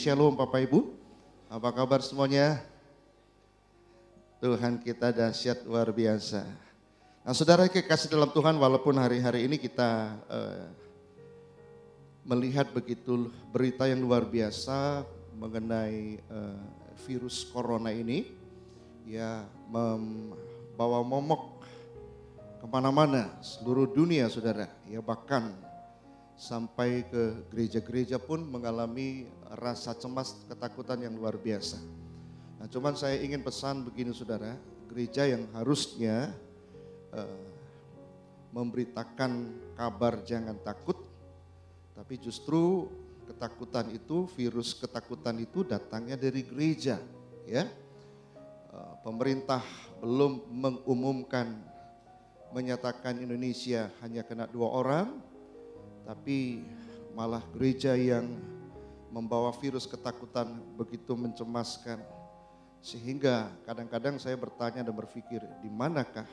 Shalom Bapak Ibu. Apa kabar semuanya? Tuhan kita dahsyat luar biasa. Nah saudara kekasih dalam Tuhan, walaupun hari-hari ini kita melihat begitu berita yang luar biasa mengenai virus corona ini, ya membawa momok kemana-mana seluruh dunia saudara, ya bahkan sampai ke gereja-gereja pun mengalami rasa cemas, ketakutan yang luar biasa. Nah cuman saya ingin pesan begini saudara, gereja yang harusnya memberitakan kabar jangan takut, tapi justru ketakutan itu, virus ketakutan itu datangnya dari gereja, ya. Pemerintah belum mengumumkan, menyatakan Indonesia hanya kena 2 orang, tapi malah gereja yang membawa virus ketakutan begitu mencemaskan. Sehingga kadang-kadang saya bertanya dan berpikir, di manakah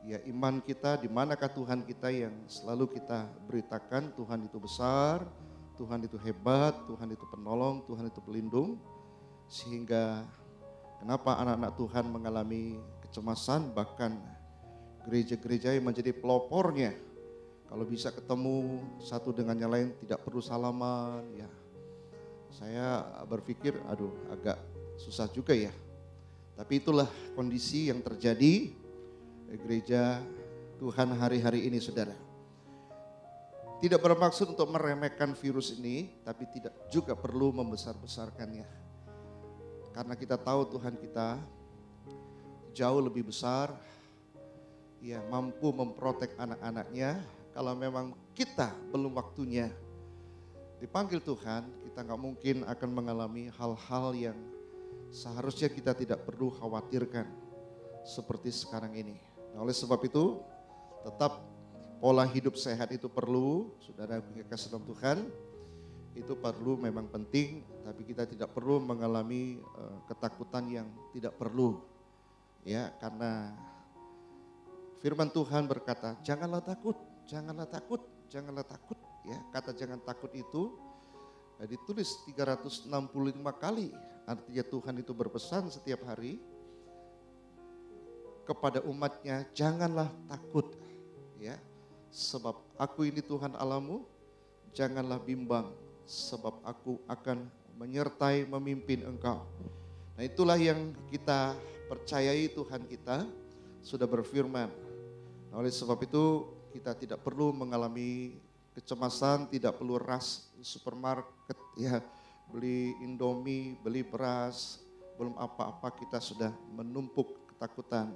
ya iman kita, di manakah Tuhan kita yang selalu kita beritakan Tuhan itu besar, Tuhan itu hebat, Tuhan itu penolong, Tuhan itu pelindung. Sehingga kenapa anak-anak Tuhan mengalami kecemasan, bahkan gereja-gereja yang menjadi pelopornya, kalau bisa ketemu satu dengan yang lain tidak perlu salaman, ya saya berpikir aduh agak susah juga ya. Tapi itulah kondisi yang terjadi gereja Tuhan hari-hari ini saudara. Tidak bermaksud untuk meremehkan virus ini, tapi tidak juga perlu membesar-besarkannya. Karena kita tahu Tuhan kita jauh lebih besar, ya mampu memprotek anak-anaknya. Kalau memang kita belum waktunya dipanggil Tuhan, kita gak mungkin akan mengalami hal-hal yang seharusnya kita tidak perlu khawatirkan seperti sekarang ini. Nah, oleh sebab itu tetap pola hidup sehat itu perlu, saudara kasih dalam Tuhan, itu perlu memang penting, tapi kita tidak perlu mengalami ketakutan yang tidak perlu, ya karena firman Tuhan berkata janganlah takut, janganlah takut, janganlah takut, ya kata jangan takut itu ditulis 365 kali, artinya Tuhan itu berpesan setiap hari kepada umatnya, janganlah takut, ya sebab aku ini Tuhan Allahmu, janganlah bimbang sebab aku akan menyertai memimpin engkau. Nah itulah yang kita percayai, Tuhan kita sudah berfirman. Nah, oleh sebab itu kita tidak perlu mengalami kecemasan, tidak perlu rush supermarket, ya beli Indomie, beli beras, belum apa-apa kita sudah menumpuk ketakutan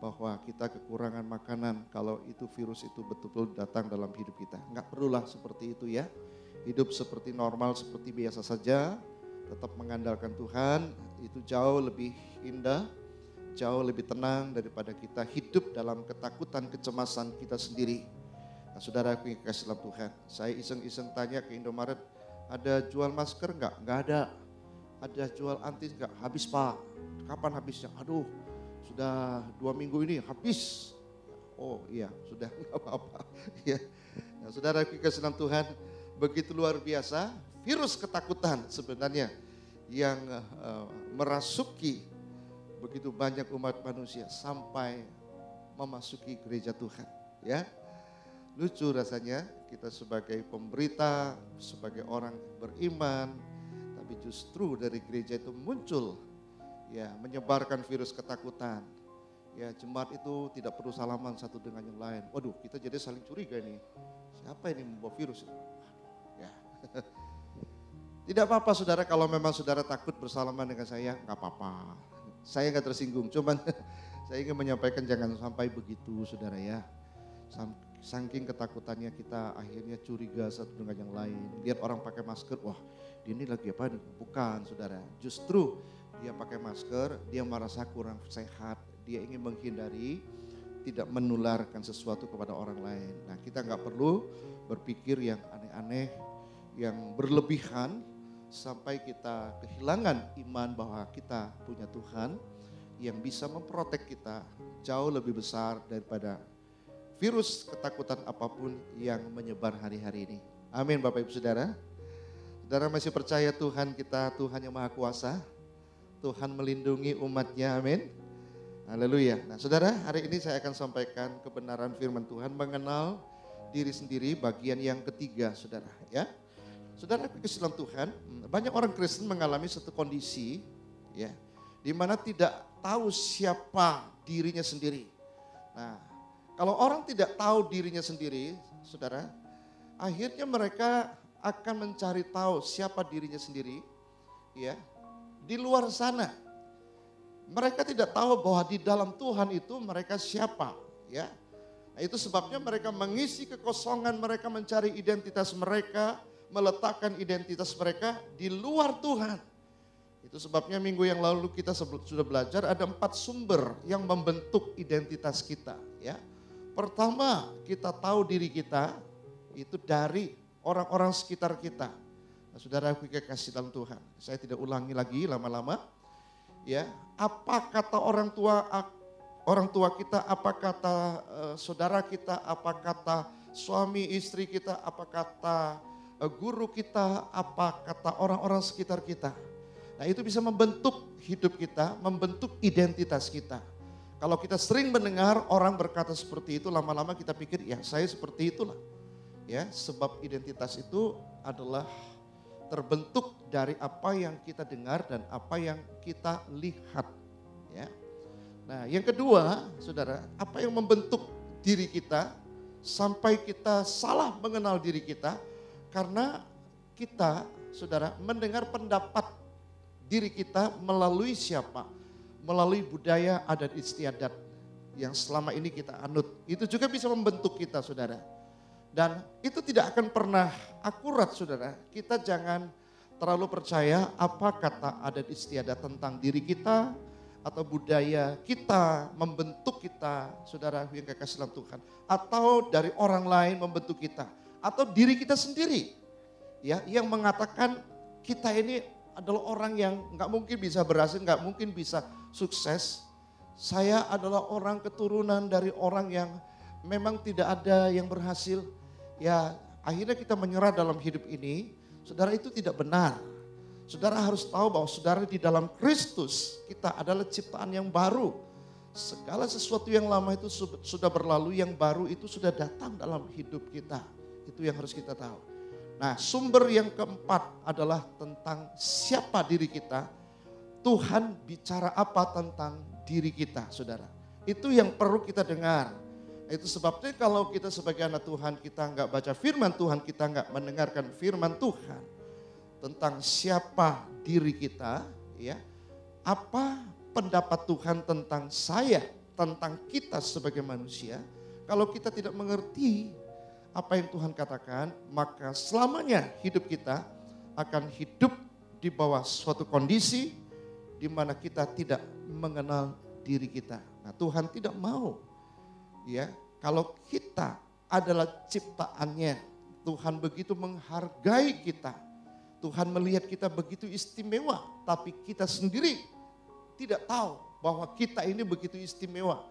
bahwa kita kekurangan makanan kalau itu virus itu betul-betul datang dalam hidup kita. Enggak perlulah seperti itu ya. Hidup seperti normal, seperti biasa saja, tetap mengandalkan Tuhan, itu jauh lebih indah, jauh lebih tenang daripada kita hidup dalam ketakutan, kecemasan kita sendiri. Nah, saudara aku yang kasih dalam Tuhan, saya iseng-iseng tanya ke Indomaret, ada jual masker enggak? Enggak ada. Ada jual antis enggak? Habis Pak. Kapan habisnya? Aduh, sudah 2 minggu ini habis. Oh iya, sudah enggak apa-apa. Ya. Nah, saudara aku yang kasih dalam Tuhan, begitu luar biasa virus ketakutan sebenarnya yang merasuki begitu banyak umat manusia sampai memasuki gereja Tuhan, ya. Lucu rasanya kita sebagai pemberita, sebagai orang beriman, tapi justru dari gereja itu muncul ya menyebarkan virus ketakutan. Ya jemaat itu tidak perlu salaman satu dengan yang lain. Waduh, kita jadi saling curiga nih. Siapa ini membawa virus? Ya. Tidak apa-apa saudara, kalau memang saudara takut bersalaman dengan saya, nggak apa-apa. Saya nggak tersinggung, cuman saya ingin menyampaikan jangan sampai begitu saudara ya. Saking ketakutannya kita akhirnya curiga satu dengan yang lain. Lihat orang pakai masker, wah ini lagi apa nih? Bukan saudara, justru dia pakai masker, dia merasa kurang sehat. Dia ingin menghindari tidak menularkan sesuatu kepada orang lain. Nah kita nggak perlu berpikir yang aneh-aneh, yang berlebihan sampai kita kehilangan iman bahwa kita punya Tuhan yang bisa memprotek kita jauh lebih besar daripada virus ketakutan apapun yang menyebar hari-hari ini. Amin Bapak Ibu Saudara. Saudara masih percaya Tuhan kita, Tuhan yang Maha Kuasa? Tuhan melindungi umatnya, amin. Haleluya. Nah saudara, hari ini saya akan sampaikan kebenaran firman Tuhan mengenal diri sendiri bagian yang ketiga, saudara. Ya, saudara kasih dalam Tuhan, banyak orang Kristen mengalami satu kondisi, ya, di mana tidak tahu siapa dirinya sendiri. Nah, kalau orang tidak tahu dirinya sendiri, saudara, akhirnya mereka akan mencari tahu siapa dirinya sendiri, ya, di luar sana. Mereka tidak tahu bahwa di dalam Tuhan itu mereka siapa, ya. Nah, itu sebabnya mereka mengisi kekosongan, mereka mencari identitas mereka, meletakkan identitas mereka di luar Tuhan. Itu sebabnya minggu yang lalu kita sudah belajar ada 4 sumber yang membentuk identitas kita, ya. Pertama, kita tahu diri kita itu dari orang-orang sekitar kita. Nah, saudara aku kasih dalam Tuhan, saya tidak ulangi lagi lama-lama. Ya, apa kata orang tua kita, apa kata saudara kita, apa kata suami istri kita, apa kata guru kita, apa kata orang-orang sekitar kita. Nah, itu bisa membentuk hidup kita, membentuk identitas kita. Kalau kita sering mendengar orang berkata seperti itu, lama-lama kita pikir, ya saya seperti itulah. Ya, sebab identitas itu adalah terbentuk dari apa yang kita dengar dan apa yang kita lihat. Ya. Nah, yang kedua, saudara, apa yang membentuk diri kita sampai kita salah mengenal diri kita karena kita, saudara, mendengar pendapat diri kita melalui siapa? Melalui budaya adat istiadat yang selama ini kita anut. Itu juga bisa membentuk kita, saudara. Dan itu tidak akan pernah akurat, saudara. Kita jangan terlalu percaya apa kata adat istiadat tentang diri kita atau budaya kita membentuk kita, saudara yang kekasih dalam Tuhan. Atau dari orang lain membentuk kita. Atau diri kita sendiri, ya, yang mengatakan kita ini adalah orang yang nggak mungkin bisa berhasil, nggak mungkin bisa sukses. Saya adalah orang keturunan dari orang yang memang tidak ada yang berhasil. Ya, akhirnya kita menyerah dalam hidup ini. Saudara, itu tidak benar. Saudara harus tahu bahwa saudara di dalam Kristus kita adalah ciptaan yang baru. Segala sesuatu yang lama itu sudah berlalu, yang baru itu sudah datang dalam hidup kita. Itu yang harus kita tahu. Nah, sumber yang keempat adalah tentang siapa diri kita. Tuhan bicara apa tentang diri kita, saudara. Itu yang perlu kita dengar. Itu sebabnya kalau kita sebagai anak Tuhan, kita nggak baca firman Tuhan, kita nggak mendengarkan firman Tuhan tentang siapa diri kita, ya, apa pendapat Tuhan tentang saya, tentang kita sebagai manusia. Kalau kita tidak mengerti apa yang Tuhan katakan, maka selamanya hidup kita akan hidup di bawah suatu kondisi di mana kita tidak mengenal diri kita. Nah, Tuhan tidak mau, ya, kalau kita adalah ciptaannya, Tuhan begitu menghargai kita. Tuhan melihat kita begitu istimewa, tapi kita sendiri tidak tahu bahwa kita ini begitu istimewa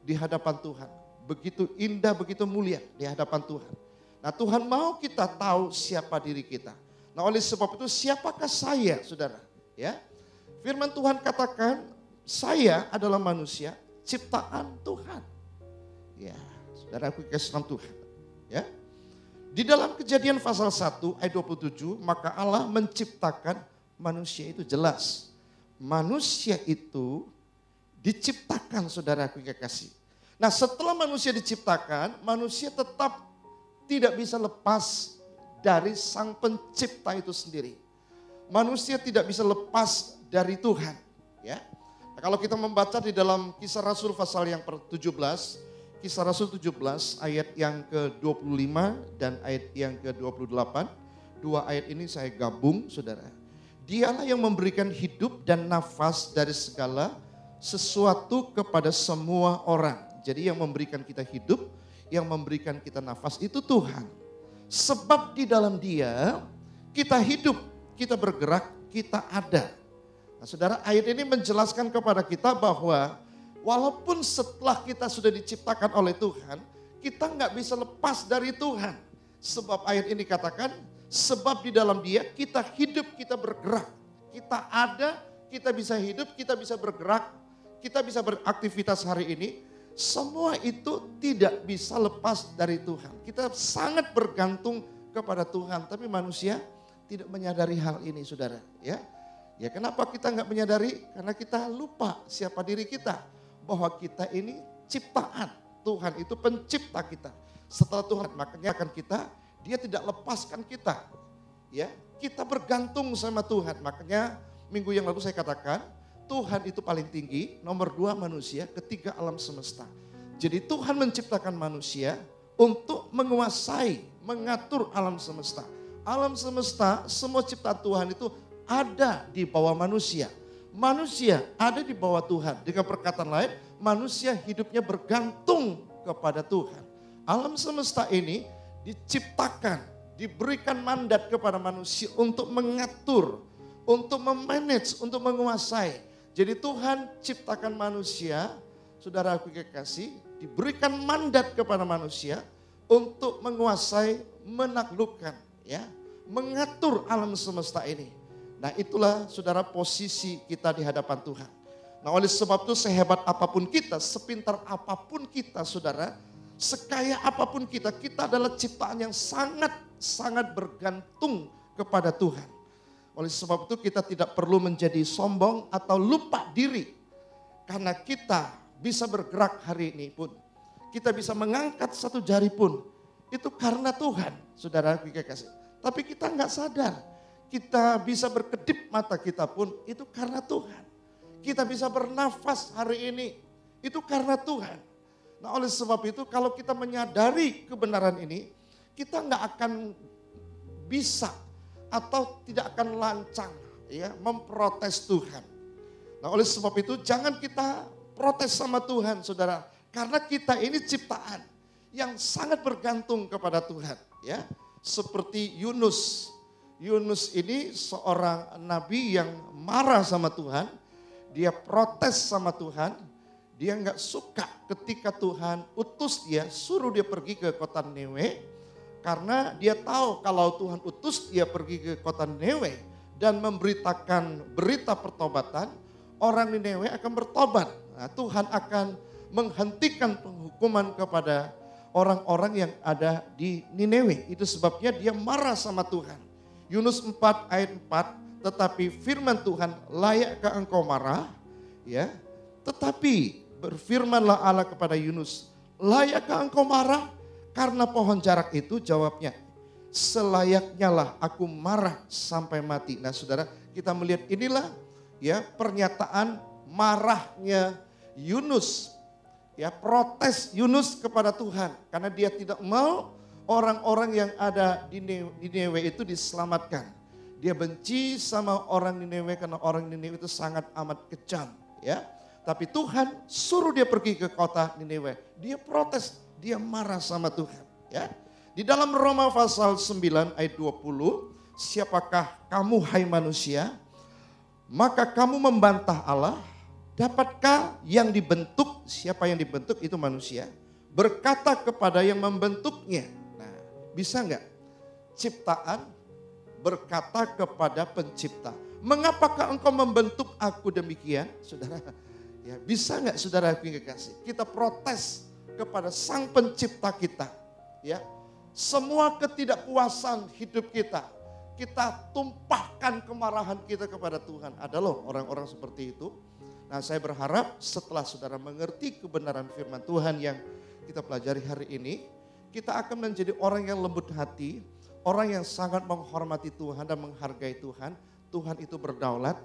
di hadapan Tuhan. Begitu indah, begitu mulia di hadapan Tuhan. Nah, Tuhan mau kita tahu siapa diri kita. Nah, oleh sebab itu siapakah saya, saudara? Ya, firman Tuhan katakan, saya adalah manusia ciptaan Tuhan. Ya, saudara aku kasih dalam Tuhan. Ya, di dalam Kejadian pasal 1 ayat 27, maka Allah menciptakan manusia itu jelas. Manusia itu diciptakan, saudara aku kasih. Nah, setelah manusia diciptakan, manusia tetap tidak bisa lepas dari sang pencipta itu sendiri. Manusia tidak bisa lepas dari Tuhan. Ya, nah, kalau kita membaca di dalam Kisah Rasul pasal yang ke-17, Kisah Rasul 17 ayat yang ke-25 dan ayat yang ke-28. 2 ayat ini saya gabung, saudara. Dialah yang memberikan hidup dan nafas dari segala sesuatu kepada semua orang. Jadi yang memberikan kita hidup, yang memberikan kita nafas itu Tuhan. Sebab di dalam Dia kita hidup, kita bergerak, kita ada. Nah, saudara, ayat ini menjelaskan kepada kita bahwa walaupun setelah kita sudah diciptakan oleh Tuhan, kita nggak bisa lepas dari Tuhan. Sebab ayat ini katakan, Sebab di dalam Dia kita hidup, kita bergerak. Kita ada, kita bisa hidup, kita bisa bergerak, kita bisa beraktivitas hari ini. Semua itu tidak bisa lepas dari Tuhan. Kita sangat bergantung kepada Tuhan, tapi manusia tidak menyadari hal ini, saudara. Ya, kenapa kita nggak menyadari? Karena kita lupa siapa diri kita, bahwa kita ini ciptaan. Tuhan itu pencipta kita. Setelah Tuhan, makanya akan kita, Dia tidak lepaskan kita. Ya, kita bergantung sama Tuhan. Makanya minggu yang lalu saya katakan, Tuhan itu paling tinggi, nomor 2 manusia, ketiga alam semesta. Jadi Tuhan menciptakan manusia untuk menguasai, mengatur alam semesta. Alam semesta, semua ciptaan Tuhan itu ada di bawah manusia. Manusia ada di bawah Tuhan. Dengan perkataan lain, manusia hidupnya bergantung kepada Tuhan. Alam semesta ini diciptakan, diberikan mandat kepada manusia untuk mengatur, untuk memanage, untuk menguasai. Jadi Tuhan ciptakan manusia, saudara aku kekasih, diberikan mandat kepada manusia untuk menguasai, menaklukkan, ya, mengatur alam semesta ini. Nah, itulah saudara posisi kita di hadapan Tuhan. Nah, oleh sebab itu sehebat apapun kita, sepintar apapun kita, saudara, sekaya apapun kita, kita adalah ciptaan yang sangat bergantung kepada Tuhan. Oleh sebab itu kita tidak perlu menjadi sombong atau lupa diri. Karena kita bisa bergerak hari ini pun, kita bisa mengangkat satu jari pun, itu karena Tuhan, saudara kekasih. Tapi kita nggak sadar, kita bisa berkedip mata kita pun, itu karena Tuhan. Kita bisa bernafas hari ini, itu karena Tuhan. Nah, oleh sebab itu kalau kita menyadari kebenaran ini, kita nggak akan bisa atau tidak akan lancang, ya, memprotes Tuhan. Nah, oleh sebab itu jangan kita protes sama Tuhan, saudara. Karena kita ini ciptaan yang sangat bergantung kepada Tuhan, ya. Seperti Yunus. Yunus ini seorang nabi yang marah sama Tuhan. Dia protes sama Tuhan. Dia nggak suka ketika Tuhan utus dia, suruh dia pergi ke kota Niniwe. Karena dia tahu kalau Tuhan utus dia pergi ke kota Niniwe dan memberitakan berita pertobatan, orang Niniwe akan bertobat. Nah, Tuhan akan menghentikan penghukuman kepada orang-orang yang ada di Niniwe. Itu sebabnya dia marah sama Tuhan. Yunus 4 ayat 4, tetapi firman Tuhan, layakkah engkau marah? Ya, tetapi berfirmanlah Allah kepada Yunus, layakkah engkau marah? Karena pohon jarak itu, jawabnya, selayaknya lah aku marah sampai mati. Nah, saudara, kita melihat inilah, ya, pernyataan marahnya Yunus, ya, protes Yunus kepada Tuhan karena dia tidak mau orang-orang yang ada di Niniwe itu diselamatkan. Dia benci sama orang Niniwe karena orang Niniwe itu sangat amat kejam, ya. Tapi Tuhan suruh dia pergi ke kota Niniwe. Dia protes, dia marah sama Tuhan, ya. Di dalam Roma pasal 9 ayat 20, siapakah kamu hai manusia? Maka kamu membantah Allah. Dapatkah yang dibentuk, siapa yang dibentuk itu manusia, berkata kepada yang membentuknya? Nah, bisa enggak ciptaan berkata kepada pencipta, mengapakah engkau membentuk aku demikian? Saudara, ya, bisa enggak saudara kekasih? Kita protes kepada sang pencipta kita, ya. Semua ketidakpuasan hidup kita tumpahkan kemarahan kita kepada Tuhan. Ada loh orang-orang seperti itu. Nah, saya berharap setelah saudara mengerti kebenaran firman Tuhan yang kita pelajari hari ini, kita akan menjadi orang yang lembut hati, orang yang sangat menghormati Tuhan dan menghargai Tuhan. Tuhan itu berdaulat,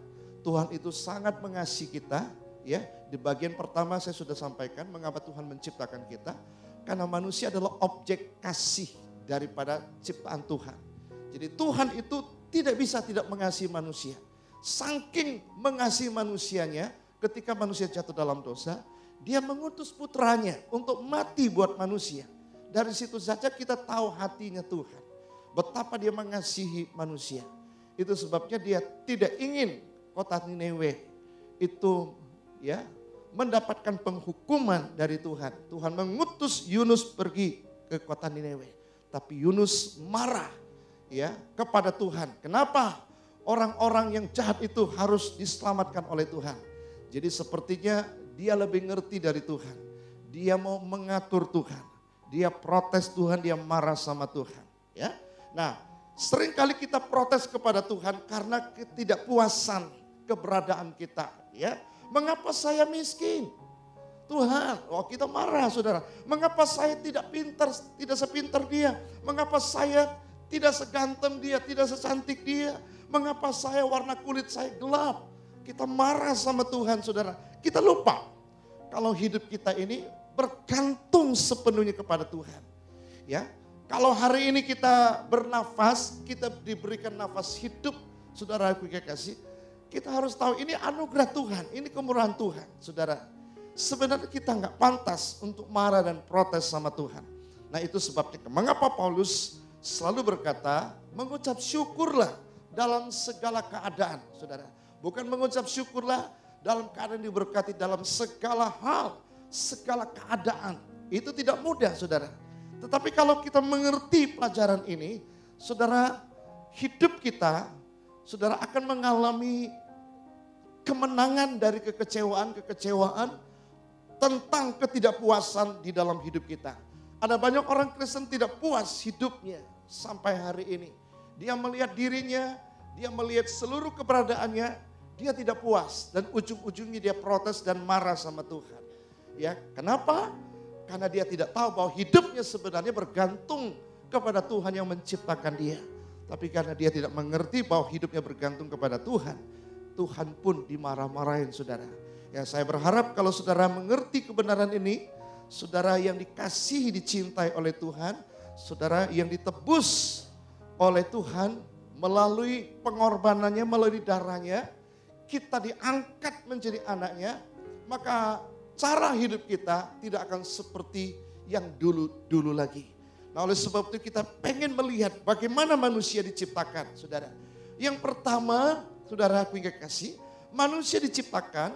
Tuhan itu sangat mengasihi kita, ya. Di bagian pertama saya sudah sampaikan mengapa Tuhan menciptakan kita, karena manusia adalah objek kasih daripada ciptaan Tuhan. Jadi Tuhan itu tidak bisa tidak mengasihi manusia. Saking mengasihi manusianya, ketika manusia jatuh dalam dosa, dia mengutus putranya untuk mati buat manusia. Dari situ saja kita tahu hatinya Tuhan. Betapa dia mengasihi manusia. Itu sebabnya dia tidak ingin kota Niniwe itu, ya, mendapatkan penghukuman dari Tuhan. Tuhan mengutus Yunus pergi ke kota Niniwe. Tapi Yunus marah. ya kepada Tuhan. Kenapa orang-orang yang jahat itu harus diselamatkan oleh Tuhan? Jadi sepertinya dia lebih ngerti dari Tuhan. Dia mau mengatur Tuhan. Dia protes Tuhan, dia marah sama Tuhan. Ya, nah seringkali kita protes kepada Tuhan karena ketidakpuasan keberadaan kita. Ya, mengapa saya miskin? Tuhan, kita marah saudara. Mengapa saya tidak pintar, tidak sepintar dia? Mengapa saya tidak seganteng dia, tidak secantik dia? Mengapa saya warna kulit saya gelap? Kita marah sama Tuhan saudara. Kita lupa kalau hidup kita ini bergantung sepenuhnya kepada Tuhan. Ya, kalau hari ini kita bernafas, kita diberikan nafas hidup, saudara aku kasih, kita harus tahu ini anugerah Tuhan, ini kemurahan Tuhan, saudara. Sebenarnya kita nggak pantas untuk marah dan protes sama Tuhan. Nah itu sebabnya mengapa Paulus selalu berkata, mengucap syukurlah dalam segala keadaan, saudara. Bukan mengucap syukurlah dalam keadaan diberkati, dalam segala hal, segala keadaan. Itu tidak mudah, saudara. Tetapi kalau kita mengerti pelajaran ini, saudara, hidup kita, saudara akan mengalami kemenangan dari kekecewaan tentang ketidakpuasan di dalam hidup kita. Ada banyak orang Kristen tidak puas hidupnya sampai hari ini. Dia melihat dirinya, dia melihat seluruh keberadaannya, dia tidak puas. Dan ujung-ujungnya dia protes dan marah sama Tuhan. Ya, kenapa? Karena dia tidak tahu bahwa hidupnya sebenarnya bergantung kepada Tuhan yang menciptakan dia. Tapi karena dia tidak mengerti bahwa hidupnya bergantung kepada Tuhan, Tuhan pun dimarah-marahin saudara. Ya, saya berharap kalau saudara mengerti kebenaran ini, saudara yang dikasihi, dicintai oleh Tuhan, saudara yang ditebus oleh Tuhan melalui pengorbanannya, melalui darahnya, kita diangkat menjadi anaknya, maka cara hidup kita tidak akan seperti yang dulu lagi. Nah oleh sebab itu kita pengen melihat bagaimana manusia diciptakan, saudara. Yang pertama, saudara aku yang kasih, manusia diciptakan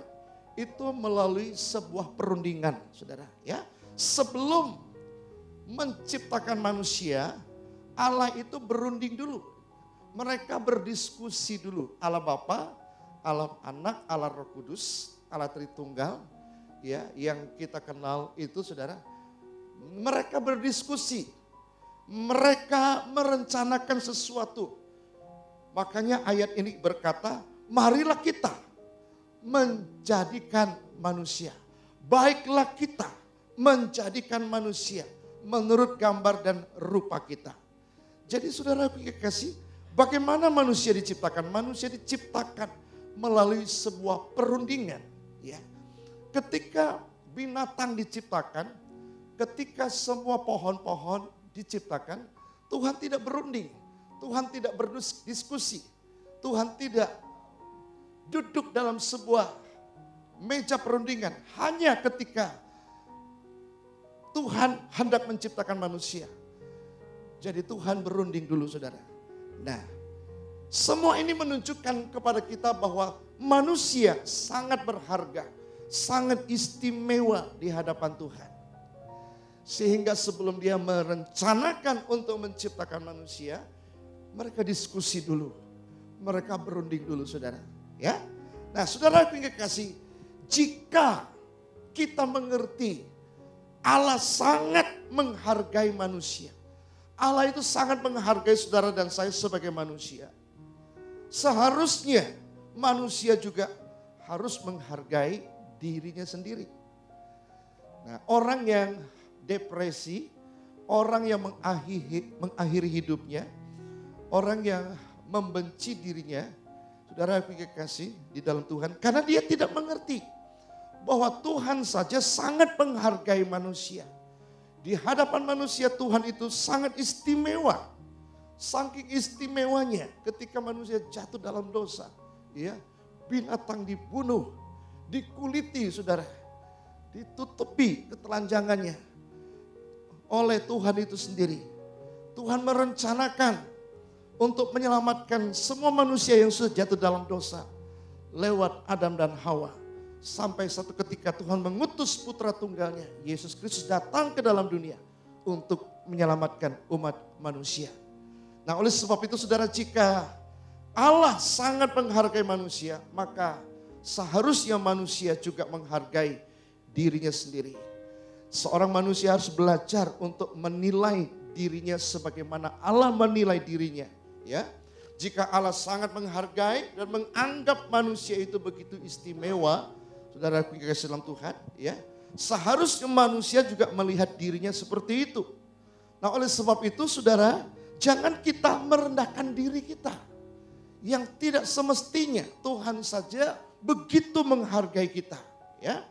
itu melalui sebuah perundingan, saudara. Ya, sebelum menciptakan manusia, Allah itu berunding dulu. Mereka berdiskusi dulu. Allah Bapa, Allah Anak, Allah Roh Kudus, Allah Tritunggal, ya, yang kita kenal itu, saudara. Mereka berdiskusi, mereka merencanakan sesuatu. Makanya ayat ini berkata, marilah kita menjadikan manusia. Baiklah kita menjadikan manusia menurut gambar dan rupa kita. Jadi saudara kasih, bagaimana manusia diciptakan? Manusia diciptakan melalui sebuah perundingan. Ya. Ketika binatang diciptakan, ketika semua pohon-pohon diciptakan, Tuhan tidak berunding. Tuhan tidak berdiskusi. Tuhan tidak duduk dalam sebuah meja perundingan hanya ketika Tuhan hendak menciptakan manusia. Jadi Tuhan berunding dulu saudara. Nah, semua ini menunjukkan kepada kita bahwa manusia sangat berharga, sangat istimewa di hadapan Tuhan. Sehingga sebelum dia merencanakan untuk menciptakan manusia, mereka diskusi dulu. Mereka berunding dulu saudara. Ya, nah saudara aku ingin kasih, jika kita mengerti Allah sangat menghargai manusia. Allah itu sangat menghargai saudara dan saya sebagai manusia. Seharusnya manusia juga harus menghargai dirinya sendiri. Nah, orang yang depresi, orang yang mengakhiri hidupnya, orang yang membenci dirinya, saudara aku kasih di dalam Tuhan, karena dia tidak mengerti bahwa Tuhan saja sangat menghargai manusia. Di hadapan manusia Tuhan itu sangat istimewa. Saking istimewanya ketika manusia jatuh dalam dosa, ya, binatang dibunuh, dikuliti saudara, ditutupi ketelanjangannya oleh Tuhan itu sendiri. Tuhan merencanakan untuk menyelamatkan semua manusia yang sudah jatuh dalam dosa lewat Adam dan Hawa. Sampai satu ketika Tuhan mengutus putra tunggalnya, Yesus Kristus datang ke dalam dunia untuk menyelamatkan umat manusia. Nah oleh sebab itu saudara, jika Allah sangat menghargai manusia, maka seharusnya manusia juga menghargai dirinya sendiri. Seorang manusia harus belajar untuk menilai dirinya sebagaimana Allah menilai dirinya. Ya, jika Allah sangat menghargai dan menganggap manusia itu begitu istimewa, saudara kekasih dalam Tuhan, ya, seharusnya manusia juga melihat dirinya seperti itu. Nah oleh sebab itu saudara, jangan kita merendahkan diri kita. Yang tidak semestinya Tuhan saja begitu menghargai kita. Ya,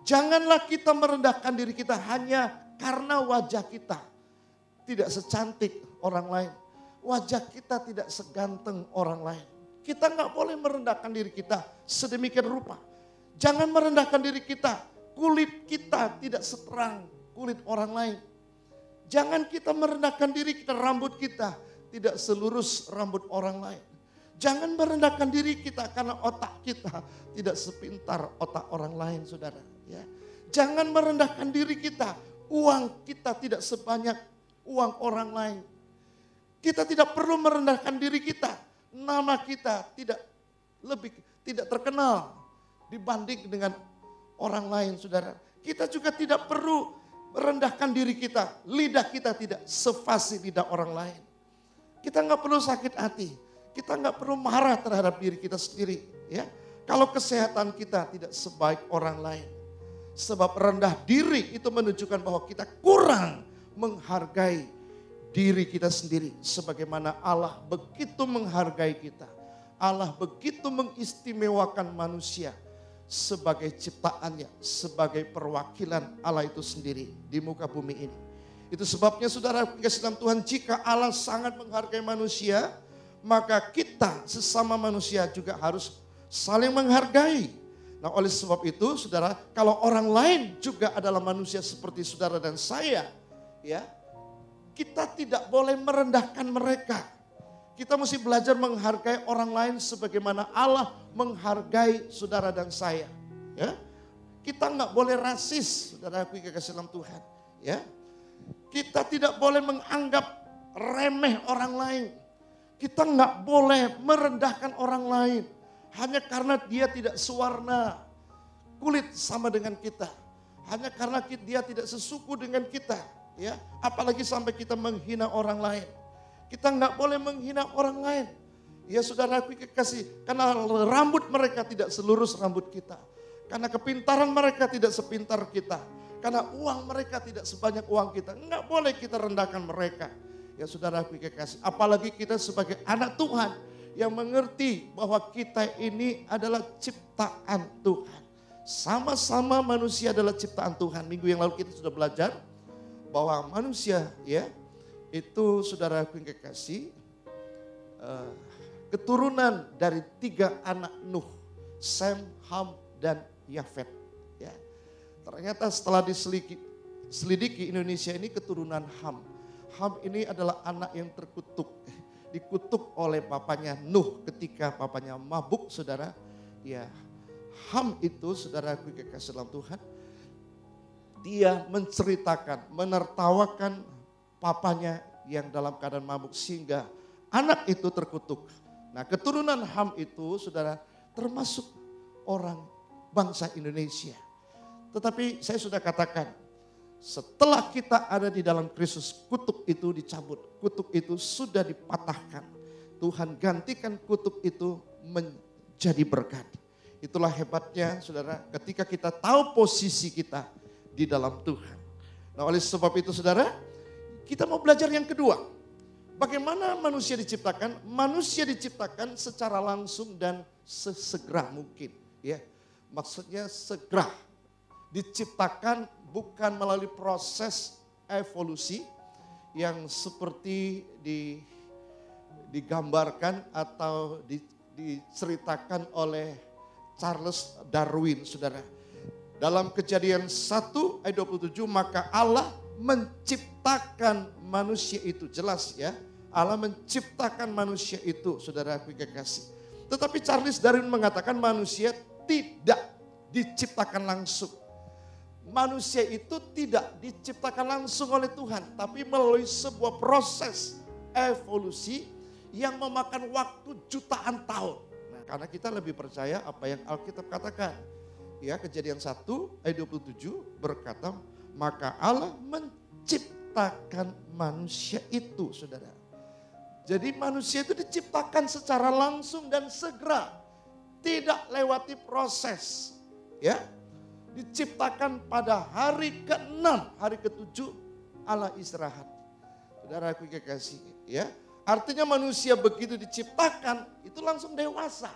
janganlah kita merendahkan diri kita hanya karena wajah kita tidak secantik orang lain. Wajah kita tidak seganteng orang lain. Kita nggak boleh merendahkan diri kita sedemikian rupa. Jangan merendahkan diri kita, kulit kita tidak seterang kulit orang lain. Jangan kita merendahkan diri kita, rambut kita tidak selurus rambut orang lain. Jangan merendahkan diri kita karena otak kita tidak sepintar otak orang lain, saudara. Ya. Jangan merendahkan diri kita, uang kita tidak sebanyak uang orang lain. Kita tidak perlu merendahkan diri kita, nama kita tidak terkenal dibanding dengan orang lain, saudara. Kita juga tidak perlu merendahkan diri kita, lidah kita tidak sefasih lidah orang lain. Kita nggak perlu sakit hati. Kita nggak perlu marah terhadap diri kita sendiri. Ya, kalau kesehatan kita tidak sebaik orang lain. Sebab rendah diri itu menunjukkan bahwa kita kurang menghargai diri kita sendiri. Sebagaimana Allah begitu menghargai kita. Allah begitu mengistimewakan manusia sebagai ciptaannya, sebagai perwakilan Allah itu sendiri di muka bumi ini. Itu sebabnya saudara kasih dalam Tuhan, jika Allah sangat menghargai manusia, maka kita sesama manusia juga harus saling menghargai. Nah oleh sebab itu saudara, kalau orang lain juga adalah manusia seperti saudara dan saya, ya, kita tidak boleh merendahkan mereka. Kita mesti belajar menghargai orang lain sebagaimana Allah menghargai saudara dan saya. Ya, kita nggak boleh rasis, saudara aku kasih dalam Tuhan. Ya, kita tidak boleh menganggap remeh orang lain. Kita nggak boleh merendahkan orang lain hanya karena dia tidak sewarna kulit sama dengan kita, hanya karena dia tidak sesuku dengan kita, ya. Apalagi sampai kita menghina orang lain. Kita nggak boleh menghina orang lain, ya saudaraku kekasih, karena rambut mereka tidak selurus rambut kita, karena kepintaran mereka tidak sepintar kita, karena uang mereka tidak sebanyak uang kita. Nggak boleh kita rendahkan mereka. Ya saudaraku kekasih, apalagi kita sebagai anak Tuhan yang mengerti bahwa kita ini adalah ciptaan Tuhan. Sama-sama manusia adalah ciptaan Tuhan. Minggu yang lalu kita sudah belajar bahwa manusia, ya, itu saudaraku kekasih, keturunan dari 3 anak Nuh, Sem, Ham, dan Yafet. Ya. Ternyata setelah diselidiki Indonesia ini keturunan Ham. Ham ini adalah anak yang terkutuk. Dikutuk oleh papanya Nuh ketika papanya mabuk, saudara. Ya, Ham itu, saudara kekasih dalam Tuhan, dia menceritakan, menertawakan papanya yang dalam keadaan mabuk sehingga anak itu terkutuk. Nah, keturunan Ham itu, saudara, termasuk orang bangsa Indonesia. Tetapi saya sudah katakan, setelah kita ada di dalam Kristus, kutuk itu dicabut, kutuk itu sudah dipatahkan. Tuhan gantikan kutuk itu menjadi berkat. Itulah hebatnya saudara, ketika kita tahu posisi kita di dalam Tuhan. Nah oleh sebab itu saudara, kita mau belajar yang kedua. Bagaimana manusia diciptakan? Manusia diciptakan secara langsung dan sesegera mungkin. Ya, maksudnya segera diciptakan, bukan melalui proses evolusi yang seperti digambarkan atau diceritakan oleh Charles Darwin, saudara. Dalam Kejadian 1 ayat 27, maka Allah menciptakan manusia itu. Jelas ya, Allah menciptakan manusia itu, saudara aku kekasih. Tetapi Charles Darwin mengatakan manusia tidak diciptakan langsung. Manusia itu tidak diciptakan langsung oleh Tuhan, tapi melalui sebuah proses evolusi yang memakan waktu jutaan tahun. Nah, karena kita lebih percaya apa yang Alkitab katakan. Ya, Kejadian 1 ayat 27 berkata, maka Allah menciptakan manusia itu, saudara. Jadi manusia itu diciptakan secara langsung dan segera. Tidak lewati proses. Ya, diciptakan pada hari ke-6, hari ke-7 Allah istirahat. Saudara aku kekasih, ya. Artinya manusia begitu diciptakan itu langsung dewasa.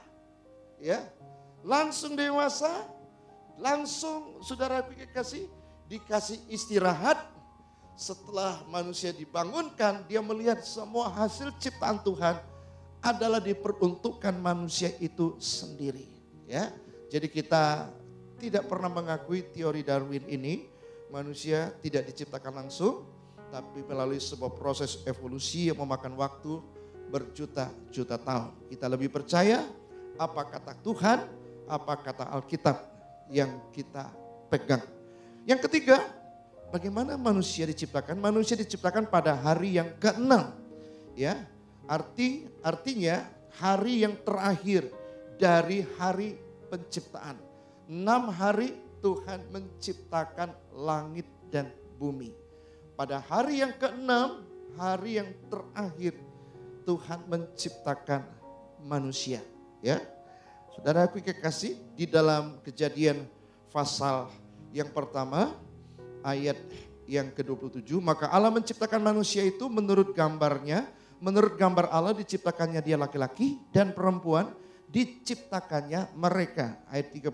Ya. Langsung dewasa, langsung saudara aku kekasih dikasih istirahat. Setelah manusia dibangunkan, dia melihat semua hasil ciptaan Tuhan adalah diperuntukkan manusia itu sendiri. Ya, jadi kita tidak pernah mengakui teori Darwin ini, manusia tidak diciptakan langsung, tapi melalui sebuah proses evolusi yang memakan waktu berjuta-juta tahun. Kita lebih percaya apa kata Tuhan, apa kata Alkitab yang kita pegang. Yang ketiga, bagaimana manusia diciptakan? Manusia diciptakan pada hari yang ke-6. Ya, artinya hari yang terakhir dari hari penciptaan. 6 hari Tuhan menciptakan langit dan bumi. Pada hari yang ke-6, hari yang terakhir Tuhan menciptakan manusia. Ya, saudara aku kekasih, di dalam Kejadian pasal yang pertama, ayat yang ke-27, maka Allah menciptakan manusia itu menurut gambarnya, menurut gambar Allah diciptakannya dia laki-laki dan perempuan diciptakannya mereka. Ayat 31.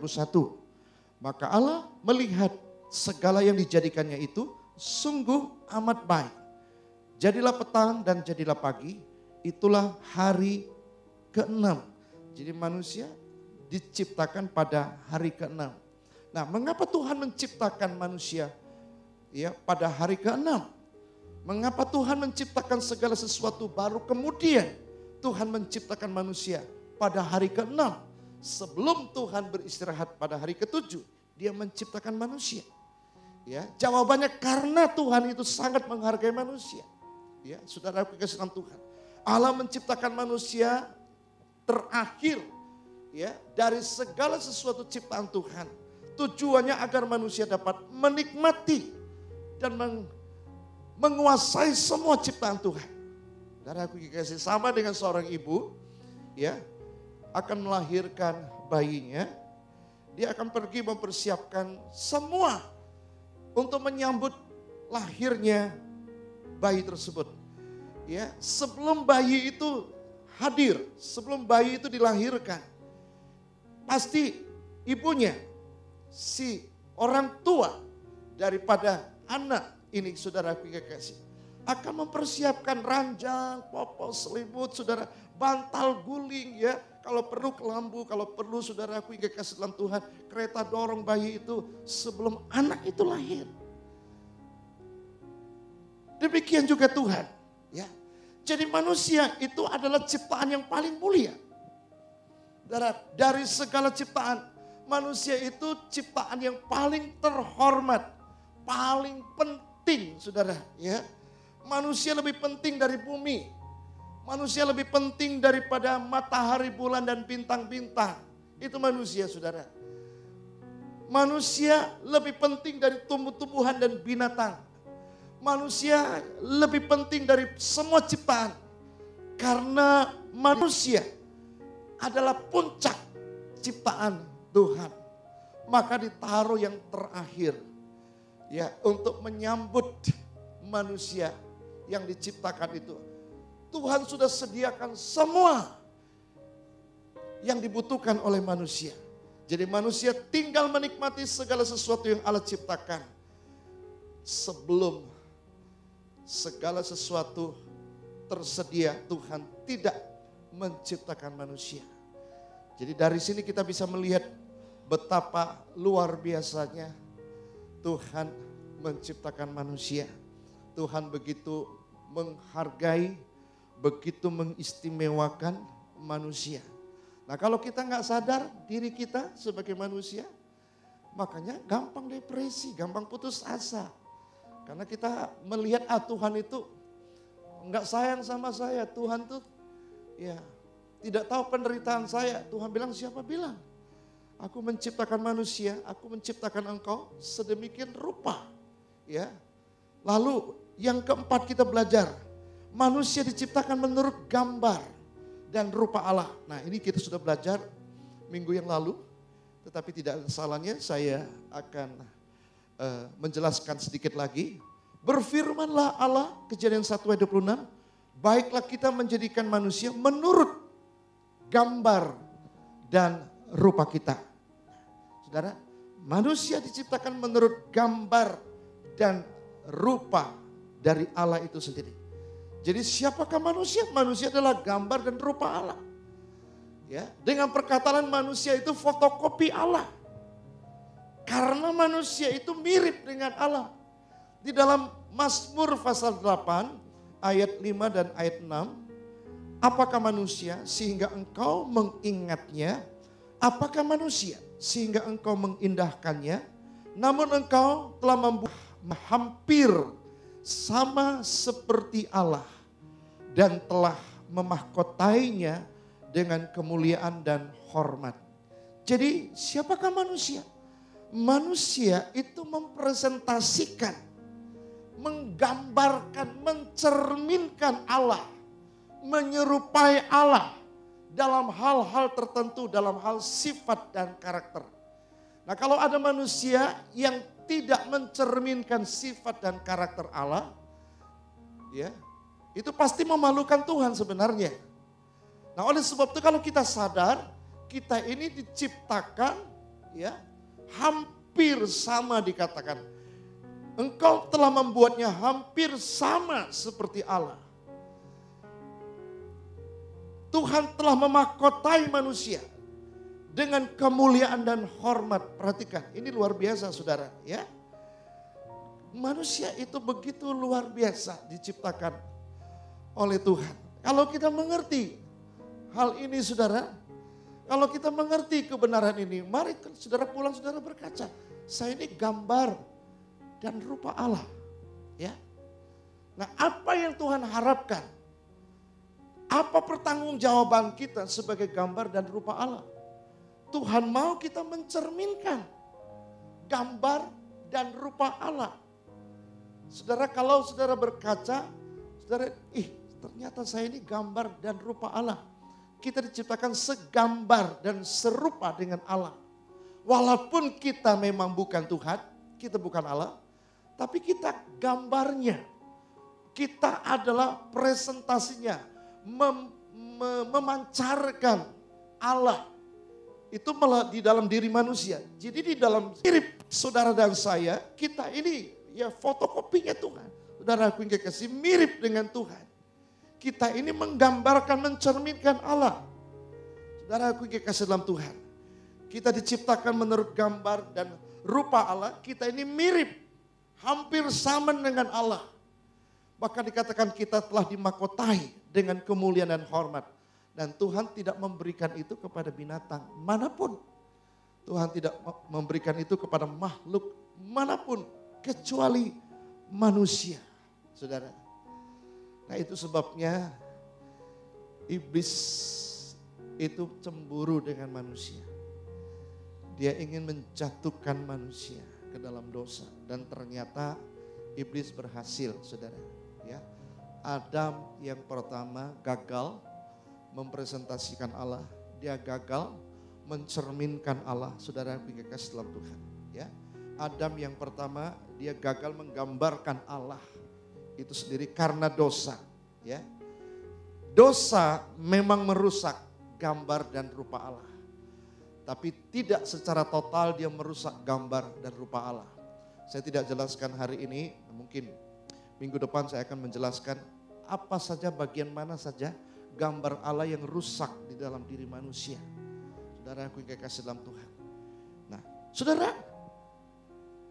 Maka Allah melihat segala yang dijadikannya itu sungguh amat baik. Jadilah petang dan jadilah pagi, itulah hari ke-6. Jadi manusia diciptakan pada hari ke-6. Nah, mengapa Tuhan menciptakan manusia ya pada hari ke-6? Mengapa Tuhan menciptakan segala sesuatu baru kemudian Tuhan menciptakan manusia pada hari ke-6? Sebelum Tuhan beristirahat pada hari ke-7, dia menciptakan manusia. Ya, jawabannya karena Tuhan itu sangat menghargai manusia. Ya, saudara kekasih dalam Tuhan. Allah menciptakan manusia terakhir ya dari segala sesuatu ciptaan Tuhan. Tujuannya agar manusia dapat menikmati dan menguasai semua ciptaan Tuhan. Dan aku dikasih sama dengan seorang ibu, ya, akan melahirkan bayinya, dia akan pergi mempersiapkan semua untuk menyambut lahirnya bayi tersebut. Ya, sebelum bayi itu hadir, sebelum bayi itu dilahirkan, pasti ibunya, si orang tua daripada anak ini, saudara kekasih, akan mempersiapkan ranjang, popok, selimut, saudara, bantal guling ya, kalau perlu kelambu, kalau perlu saudara kekasih dalam Tuhan, kereta dorong bayi itu sebelum anak itu lahir. Demikian juga Tuhan, ya. Jadi manusia itu adalah ciptaan yang paling mulia. Dari segala ciptaan, manusia itu ciptaan yang paling terhormat, paling penting, saudara. Ya, manusia lebih penting dari bumi, manusia lebih penting daripada matahari, bulan dan bintang-bintang. Itu manusia, saudara. Manusia lebih penting dari tumbuh-tumbuhan dan binatang. Manusia lebih penting dari semua ciptaan. Karena manusia adalah puncak ciptaan Tuhan. Maka ditaruh yang terakhir. Ya, untuk menyambut manusia yang diciptakan itu. Tuhan sudah sediakan semua yang dibutuhkan oleh manusia. Jadi manusia tinggal menikmati segala sesuatu yang Allah ciptakan. Sebelum segala sesuatu tersedia, Tuhan tidak menciptakan manusia. Jadi dari sini kita bisa melihat betapa luar biasanya Tuhan menciptakan manusia. Tuhan begitu menghargai, begitu mengistimewakan manusia. Nah, kalau kita nggak sadar diri kita sebagai manusia, makanya gampang depresi, gampang putus asa. Karena kita melihat Tuhan itu enggak sayang sama saya. Tuhan tuh ya tidak tahu penderitaan saya. Tuhan bilang, siapa bilang? Aku menciptakan manusia, aku menciptakan engkau sedemikian rupa. Ya. Lalu yang keempat kita belajar, manusia diciptakan menurut gambar dan rupa Allah. Nah, ini kita sudah belajar minggu yang lalu, tetapi tidak ada salahnya saya akan menjelaskan sedikit lagi. Berfirmanlah Allah, Kejadian 1 ayat 26, baiklah kita menjadikan manusia menurut gambar dan rupa kita. Saudara, manusia diciptakan menurut gambar dan rupa dari Allah itu sendiri. Jadi siapakah manusia? Manusia adalah gambar dan rupa Allah. Ya, dengan perkataan manusia itu fotokopi Allah. Karena manusia itu mirip dengan Allah. Di dalam Mazmur pasal 8 ayat 5 dan ayat 6. Apakah manusia sehingga engkau mengingatnya? Apakah manusia sehingga engkau mengindahkannya? Namun engkau telah membuat hampir sama seperti Allah. Dan telah memahkotainya dengan kemuliaan dan hormat. Jadi siapakah manusia? Manusia itu mempresentasikan, menggambarkan, mencerminkan Allah, menyerupai Allah dalam hal-hal tertentu, dalam hal sifat dan karakter. Nah, kalau ada manusia yang tidak mencerminkan sifat dan karakter Allah, ya, itu pasti memalukan Tuhan sebenarnya. Nah, oleh sebab itu kalau kita sadar, kita ini diciptakan, ya, hampir sama dikatakan. Engkau telah membuatnya hampir sama seperti Allah. Tuhan telah memahkotai manusia dengan kemuliaan dan hormat. Perhatikan, ini luar biasa saudara, ya. Manusia itu begitu luar biasa diciptakan oleh Tuhan. Kalau kita mengerti hal ini saudara, kalau kita mengerti kebenaran ini, mari saudara pulang saudara berkaca. Saya ini gambar dan rupa Allah. Ya. Nah, apa yang Tuhan harapkan? Apa pertanggungjawaban kita sebagai gambar dan rupa Allah? Tuhan mau kita mencerminkan gambar dan rupa Allah. Saudara, kalau saudara berkaca, saudara, ternyata saya ini gambar dan rupa Allah. Kita diciptakan segambar dan serupa dengan Allah. Walaupun kita memang bukan Tuhan, kita bukan Allah, tapi kita gambarnya. Kita adalah presentasinya, memancarkan Allah. Itu malah di dalam diri manusia. Jadi di dalam mirip saudara dan saya, kita ini ya fotokopinya Tuhan. Saudara aku yang kekasih mirip dengan Tuhan. Kita ini menggambarkan, mencerminkan Allah. Saudara aku yang kekasih dalam Tuhan. Kita diciptakan menurut gambar dan rupa Allah. Kita ini mirip, hampir sama dengan Allah. Bahkan dikatakan kita telah dimahkotai dengan kemuliaan dan hormat. Dan Tuhan tidak memberikan itu kepada binatang manapun. Tuhan tidak memberikan itu kepada makhluk manapun. Kecuali manusia. Saudara. Nah, itu sebabnya iblis itu cemburu dengan manusia. Dia ingin menjatuhkan manusia ke dalam dosa. Dan ternyata iblis berhasil, saudara. Ya, Adam yang pertama gagal mempresentasikan Allah. Dia gagal mencerminkan Allah, saudara yang kasih dalam Tuhan. Ya, Adam yang pertama dia gagal menggambarkan Allah itu sendiri karena dosa, ya. Dosa memang merusak gambar dan rupa Allah. Tapi tidak secara total dia merusak gambar dan rupa Allah. Saya tidak jelaskan hari ini, mungkin minggu depan saya akan menjelaskan apa saja, bagian mana saja gambar Allah yang rusak di dalam diri manusia. Saudara aku yang kasih dalam Tuhan. Nah, saudara,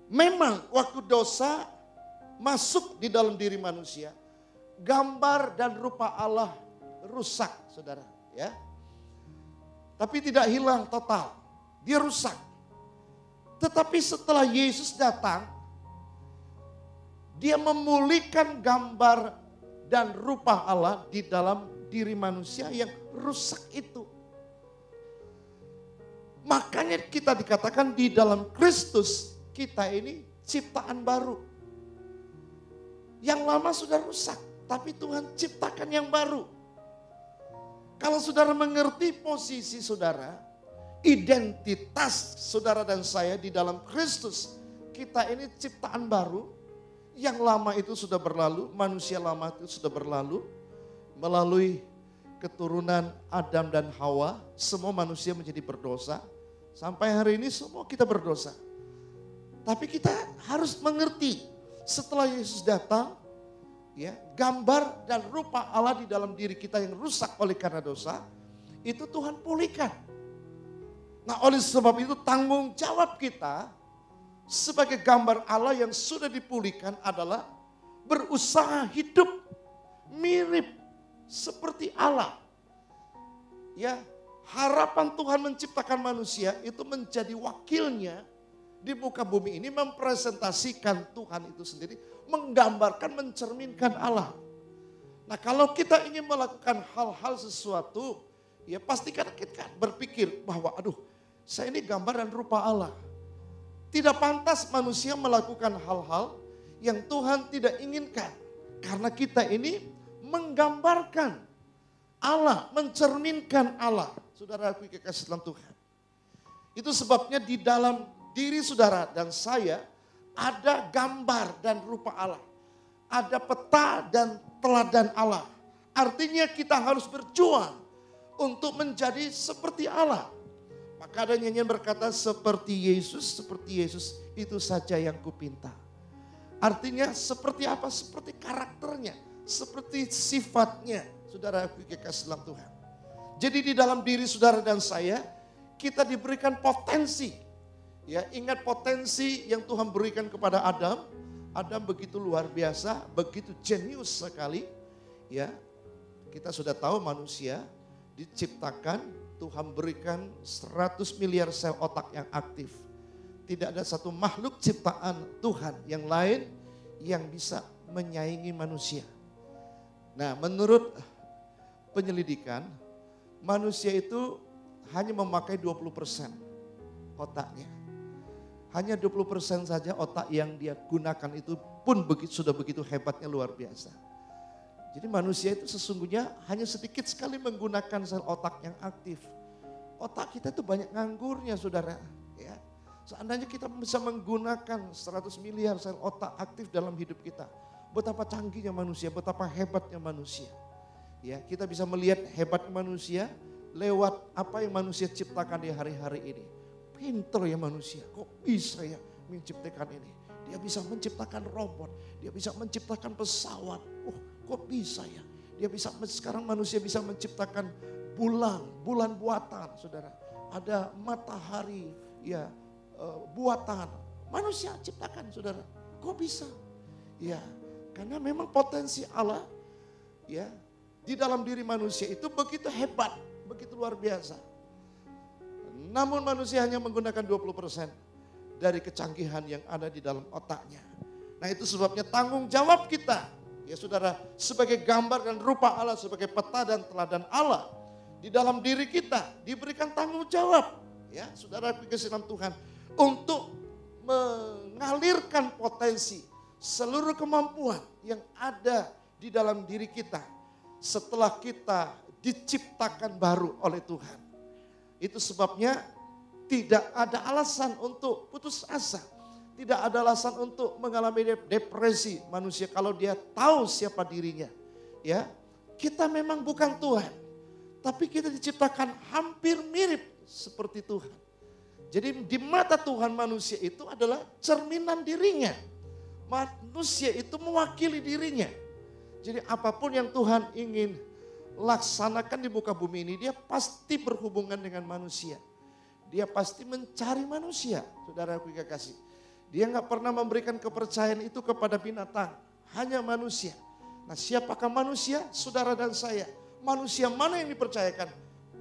memang waktu dosa masuk di dalam diri manusia, gambar dan rupa Allah rusak, saudara, ya. Tapi tidak hilang total, dia rusak. Tetapi setelah Yesus datang, dia memulihkan gambar dan rupa Allah di dalam diri manusia yang rusak itu. Makanya kita dikatakan di dalam Kristus kita ini ciptaan baru. Yang lama sudah rusak, tapi Tuhan ciptakan yang baru. Kalau saudara mengerti posisi saudara, identitas saudara dan saya di dalam Kristus, kita ini ciptaan baru. Yang lama itu sudah berlalu, manusia lama itu sudah berlalu. Melalui keturunan Adam dan Hawa, semua manusia menjadi berdosa. Sampai hari ini semua kita berdosa. Tapi kita harus mengerti setelah Yesus datang, ya, gambar dan rupa Allah di dalam diri kita yang rusak oleh karena dosa, itu Tuhan pulihkan. Nah, oleh sebab itu tanggung jawab kita sebagai gambar Allah yang sudah dipulihkan adalah berusaha hidup mirip seperti Allah. Ya, harapan Tuhan menciptakan manusia itu menjadi wakilnya di muka bumi ini, mempresentasikan Tuhan itu sendiri, menggambarkan, mencerminkan Allah. Nah, kalau kita ingin melakukan hal-hal sesuatu, ya pastikan kita berpikir bahwa aduh, saya ini gambar dan rupa Allah. Tidak pantas manusia melakukan hal-hal yang Tuhan tidak inginkan. Karena kita ini menggambarkan Allah, mencerminkan Allah. Saudara aku kekasih dalam Tuhan. Itu sebabnya di dalam diri saudara dan saya ada gambar dan rupa Allah. Ada peta dan teladan Allah. Artinya kita harus berjuang untuk menjadi seperti Allah. Maka ada nyanyian berkata seperti Yesus itu saja yang kupinta. Artinya seperti apa? Seperti karakternya, seperti sifatnya. Saudara aku kekasih dalam Tuhan. Jadi di dalam diri saudara dan saya kita diberikan potensi. Ya, ingat potensi yang Tuhan berikan kepada Adam. Adam begitu luar biasa, begitu jenius sekali. Ya, kita sudah tahu manusia diciptakan, Tuhan berikan 100 miliar sel otak yang aktif. Tidak ada satu makhluk ciptaan Tuhan yang lain yang bisa menyaingi manusia. Nah, menurut penyelidikan, manusia itu hanya memakai 20% otaknya. Hanya 20% saja otak yang dia gunakan itu pun sudah begitu hebatnya, luar biasa. Jadi manusia itu sesungguhnya hanya sedikit sekali menggunakan sel otak yang aktif. Otak kita itu banyak nganggurnya, saudara. Ya. Seandainya kita bisa menggunakan 100 miliar sel otak aktif dalam hidup kita. Betapa canggihnya manusia, betapa hebatnya manusia. Ya, kita bisa melihat hebatnya manusia lewat apa yang manusia ciptakan di hari-hari ini. Pinter ya manusia, kok bisa ya menciptakan ini. Dia bisa menciptakan robot, dia bisa menciptakan pesawat. Oh, kok bisa ya? Dia bisa, sekarang manusia bisa menciptakan bulan buatan, saudara. Ada matahari, ya buatan. Manusia ciptakan, saudara. Kok bisa? Ya, karena memang potensi Allah, ya, di dalam diri manusia itu begitu hebat, begitu luar biasa. Namun manusia hanya menggunakan 20% dari kecanggihan yang ada di dalam otaknya. Nah, itu sebabnya tanggung jawab kita, ya saudara, sebagai gambar dan rupa Allah, sebagai peta dan teladan Allah. Di dalam diri kita diberikan tanggung jawab, ya saudara kekasih dalam Tuhan, untuk mengalirkan potensi seluruh kemampuan yang ada di dalam diri kita setelah kita diciptakan baru oleh Tuhan. Itu sebabnya tidak ada alasan untuk putus asa. Tidak ada alasan untuk mengalami depresi manusia kalau dia tahu siapa dirinya. Ya, kita memang bukan Tuhan, tapi kita diciptakan hampir mirip seperti Tuhan. Jadi di mata Tuhan manusia itu adalah cerminan dirinya. Manusia itu mewakili dirinya. Jadi apapun yang Tuhan ingin laksanakan di muka bumi ini, dia pasti berhubungan dengan manusia. Dia pasti mencari manusia, saudara aku kasih. Dia nggak pernah memberikan kepercayaan itu kepada binatang, hanya manusia. Nah, siapakah manusia? Saudara dan saya. Manusia mana yang dipercayakan?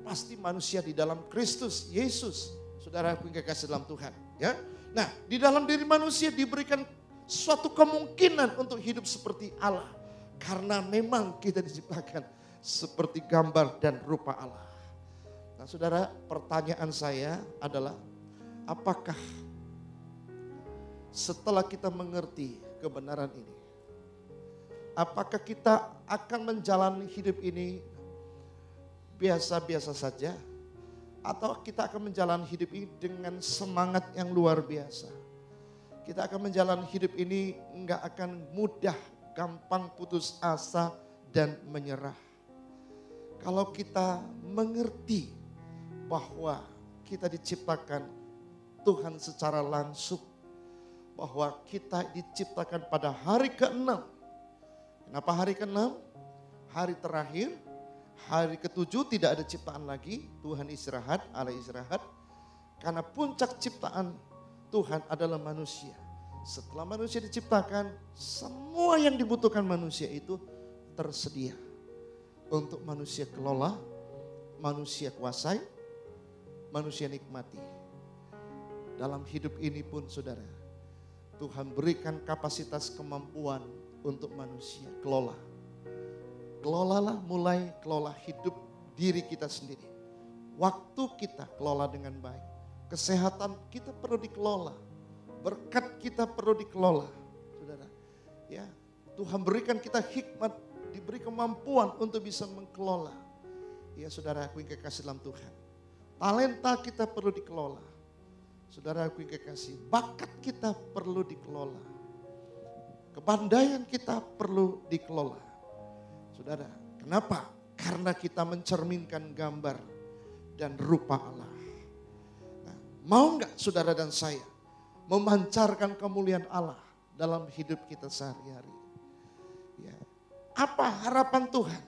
Pasti manusia di dalam Kristus Yesus, saudara aku kasih dalam Tuhan. Ya, nah di dalam diri manusia diberikan suatu kemungkinan untuk hidup seperti Allah. Karena memang kita diciptakan seperti gambar dan rupa Allah. Nah saudara, pertanyaan saya adalah, apakah setelah kita mengerti kebenaran ini, apakah kita akan menjalani hidup ini biasa-biasa saja? Atau kita akan menjalani hidup ini dengan semangat yang luar biasa? Kita akan menjalani hidup ini enggak akan mudah, gampang putus asa dan menyerah. Kalau kita mengerti bahwa kita diciptakan Tuhan secara langsung, bahwa kita diciptakan pada hari ke-6. Kenapa hari ke-6? Hari terakhir, hari ke-7 tidak ada ciptaan lagi, Tuhan istirahat, Allah istirahat. Karena puncak ciptaan Tuhan adalah manusia. Setelah manusia diciptakan, semua yang dibutuhkan manusia itu tersedia. Untuk manusia kelola, manusia kuasai, manusia nikmati. Dalam hidup ini pun saudara, Tuhan berikan kapasitas kemampuan untuk manusia kelola. Kelolalah, mulai kelola hidup diri kita sendiri. Waktu kita kelola dengan baik. Kesehatan kita perlu dikelola. Berkat kita perlu dikelola. Saudara, ya, Tuhan berikan kita hikmat, diberi kemampuan untuk bisa mengelola. Ya saudara, aku yang kekasih dalam Tuhan. Talenta kita perlu dikelola. Saudara, aku yang kekasih, bakat kita perlu dikelola. Kepandaian kita perlu dikelola. Saudara, kenapa? Karena kita mencerminkan gambar dan rupa Allah. Nah, mau enggak saudara dan saya memancarkan kemuliaan Allah dalam hidup kita sehari-hari? Ya. Apa harapan Tuhan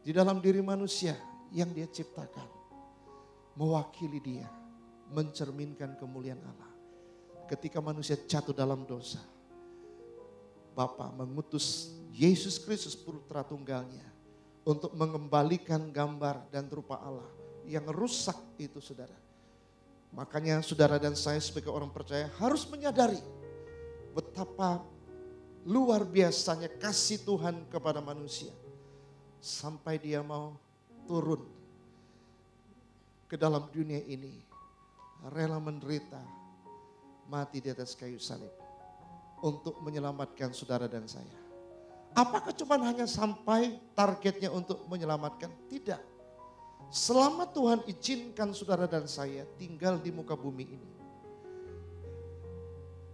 di dalam diri manusia yang Dia ciptakan? Mewakili Dia, mencerminkan kemuliaan Allah. Ketika manusia jatuh dalam dosa, Bapa mengutus Yesus Kristus putra tunggalnya untuk mengembalikan gambar dan rupa Allah yang rusak itu saudara. Makanya saudara dan saya sebagai orang percaya harus menyadari betapa luar biasanya kasih Tuhan kepada manusia. Sampai Dia mau turun ke dalam dunia ini, rela menderita, mati di atas kayu salib untuk menyelamatkan saudara dan saya. Apakah cuma hanya sampai targetnya untuk menyelamatkan? Tidak. Selama Tuhan izinkan saudara dan saya tinggal di muka bumi ini,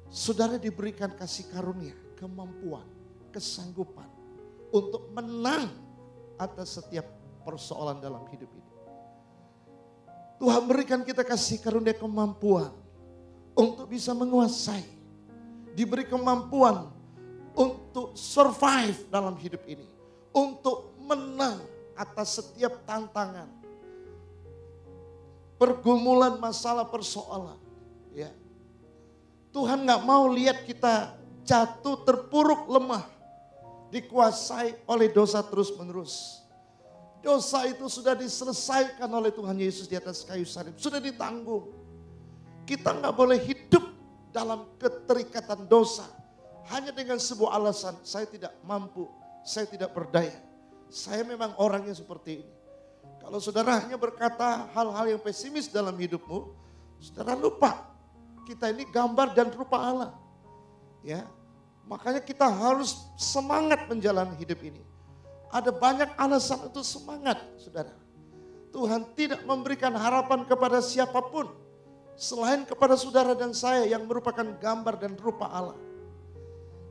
saudara diberikan kasih karunia, kemampuan, kesanggupan untuk menang atas setiap persoalan dalam hidup ini. Tuhan berikan kita kasih karunia kemampuan untuk bisa menguasai, diberi kemampuan untuk survive dalam hidup ini, untuk menang atas setiap tantangan, pergumulan, masalah, persoalan. Ya, Tuhan nggak mau lihat kita jatuh, terpuruk, lemah, dikuasai oleh dosa terus menerus. Dosa itu sudah diselesaikan oleh Tuhan Yesus di atas kayu salib, sudah ditanggung. Kita nggak boleh hidup dalam keterikatan dosa hanya dengan sebuah alasan, saya tidak mampu, saya tidak berdaya. Saya memang orangnya seperti ini. Kalau saudara hanya berkata hal-hal yang pesimis dalam hidupmu, saudara lupa kita ini gambar dan rupa Allah. Ya, makanya kita harus semangat menjalani hidup ini. Ada banyak alasan untuk semangat, saudara. Tuhan tidak memberikan harapan kepada siapapun selain kepada saudara dan saya yang merupakan gambar dan rupa Allah.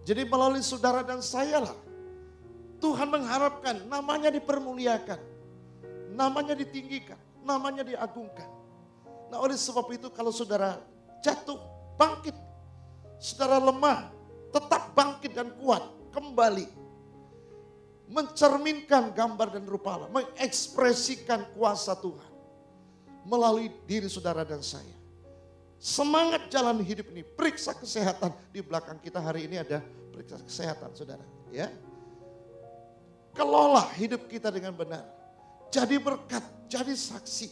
Jadi melalui saudara dan saya lah Tuhan mengharapkan namanya dipermuliakan, namanya ditinggikan, namanya diagungkan. Nah oleh sebab itu kalau saudara jatuh, bangkit. Saudara lemah, tetap bangkit dan kuat kembali. Mencerminkan gambar dan rupa Allah, mengekspresikan kuasa Tuhan melalui diri saudara dan saya. Semangat jalan hidup ini, periksa kesehatan. Di belakang kita hari ini ada periksa kesehatan saudara. Ya, kelola hidup kita dengan benar. Jadi berkat, jadi saksi.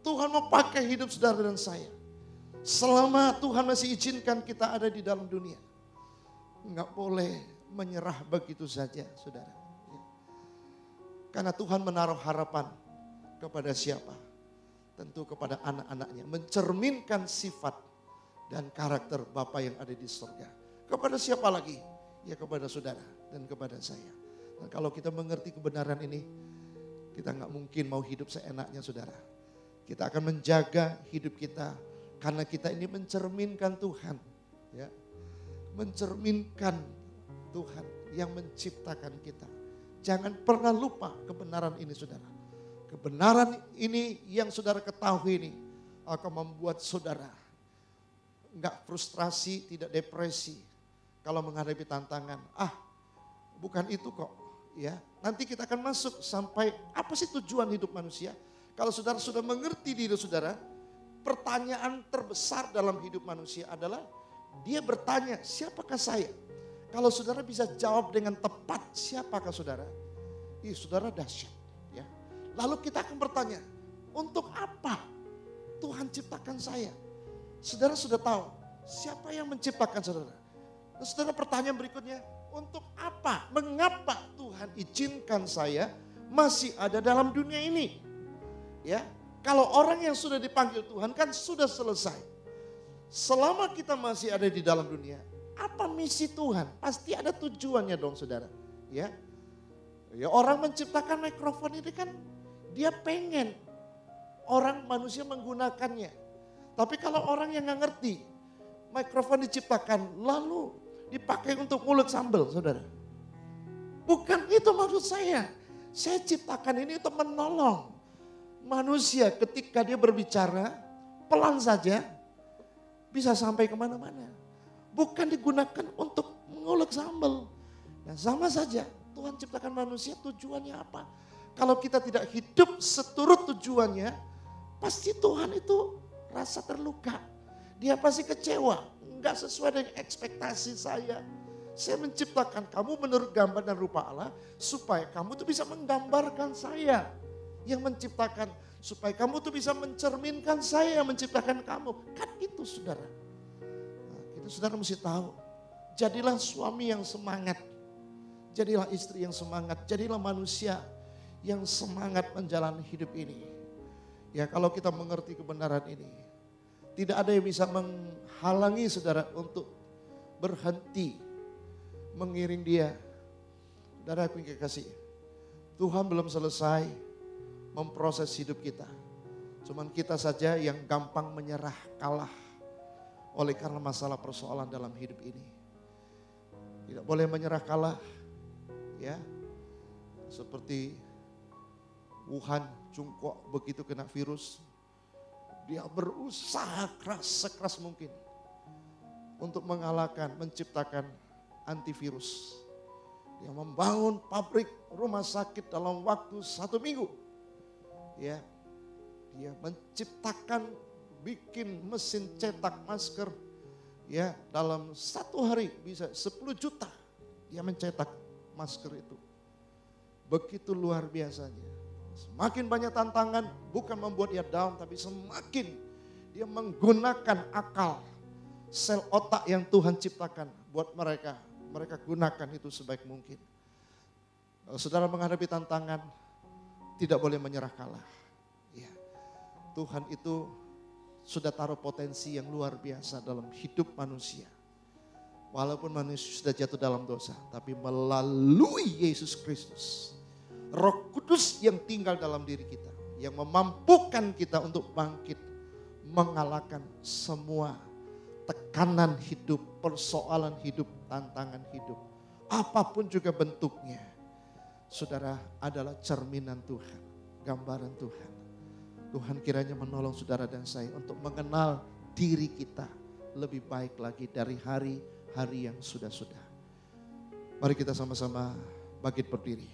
Tuhan mau pakai hidup saudara dan saya. Selama Tuhan masih izinkan kita ada di dalam dunia. Enggak boleh menyerah begitu saja, saudara. Karena Tuhan menaruh harapan kepada siapa? Tentu kepada anak-anaknya. Mencerminkan sifat dan karakter Bapa yang ada di surga. Kepada siapa lagi? Ya kepada saudara dan kepada saya. Dan kalau kita mengerti kebenaran ini, kita nggak mungkin mau hidup seenaknya, saudara. Kita akan menjaga hidup kita karena kita ini mencerminkan Tuhan. Ya, mencerminkan Tuhan yang menciptakan kita. Jangan pernah lupa kebenaran ini, saudara. Kebenaran ini yang saudara ketahui ini akan membuat saudara enggak frustrasi, tidak depresi kalau menghadapi tantangan. Bukan itu kok, ya. Nanti kita akan masuk sampai apa sih tujuan hidup manusia? Kalau saudara sudah mengerti diri saudara, pertanyaan terbesar dalam hidup manusia adalah dia bertanya, siapakah saya? Kalau saudara bisa jawab dengan tepat, siapakah saudara? Saudara dahsyat. Ya. Lalu kita akan bertanya, untuk apa Tuhan ciptakan saya? Saudara sudah tahu, siapa yang menciptakan saudara? Nah, saudara pertanyaan berikutnya, untuk apa? Mengapa Tuhan izinkan saya masih ada dalam dunia ini? Ya, kalau orang yang sudah dipanggil Tuhan kan sudah selesai. Selama kita masih ada di dalam dunia, apa misi Tuhan? Pasti ada tujuannya dong, saudara. Ya, orang menciptakan mikrofon ini kan dia pengen orang manusia menggunakannya. Tapi kalau orang yang nggak ngerti, mikrofon diciptakan lalu dipakai untuk mulut sambal, saudara. Bukan itu maksud saya. Saya ciptakan ini untuk menolong manusia ketika dia berbicara pelan saja bisa sampai kemana-mana. Bukan digunakan untuk mengulek sambal. Nah, sama saja Tuhan ciptakan manusia tujuannya apa? Kalau kita tidak hidup seturut tujuannya, pasti Tuhan itu rasa terluka. Dia pasti kecewa, enggak sesuai dengan ekspektasi saya. Saya menciptakan kamu menurut gambar dan rupa Allah supaya kamu tuh bisa menggambarkan saya yang menciptakan. Supaya kamu tuh bisa mencerminkan saya yang menciptakan kamu. Kan itu, saudara. Saudara mesti tahu, jadilah suami yang semangat, jadilah istri yang semangat, jadilah manusia yang semangat menjalani hidup ini. Ya, kalau kita mengerti kebenaran ini, tidak ada yang bisa menghalangi saudara untuk berhenti mengiring dia. Saudara aku yang kekasih, Tuhan belum selesai memproses hidup kita. Cuman kita saja yang gampang menyerah, kalah. Oleh karena masalah persoalan dalam hidup ini. Tidak boleh menyerah kalah. Ya. Seperti Wuhan, Tiongkok begitu kena virus. Dia berusaha sekeras mungkin. Untuk mengalahkan, menciptakan antivirus. Dia membangun pabrik rumah sakit dalam waktu 1 minggu. Ya. Dia menciptakan bikin mesin cetak masker ya dalam 1 hari bisa 10 juta dia mencetak masker itu. Begitu luar biasanya. Semakin banyak tantangan bukan membuat dia down tapi semakin dia menggunakan akal sel otak yang Tuhan ciptakan buat mereka. Mereka gunakan itu sebaik mungkin. Kalau saudara menghadapi tantangan tidak boleh menyerah kalah. Ya. Tuhan itu sudah taruh potensi yang luar biasa dalam hidup manusia. Walaupun manusia sudah jatuh dalam dosa, tapi melalui Yesus Kristus, Roh Kudus yang tinggal dalam diri kita, yang memampukan kita untuk bangkit, mengalahkan semua tekanan hidup, persoalan hidup, tantangan hidup. Apapun juga bentuknya, saudara adalah cerminan Tuhan, gambaran Tuhan. Tuhan kiranya menolong saudara dan saya untuk mengenal diri kita lebih baik lagi dari hari-hari yang sudah-sudah. Mari kita sama-sama bangkit berdiri.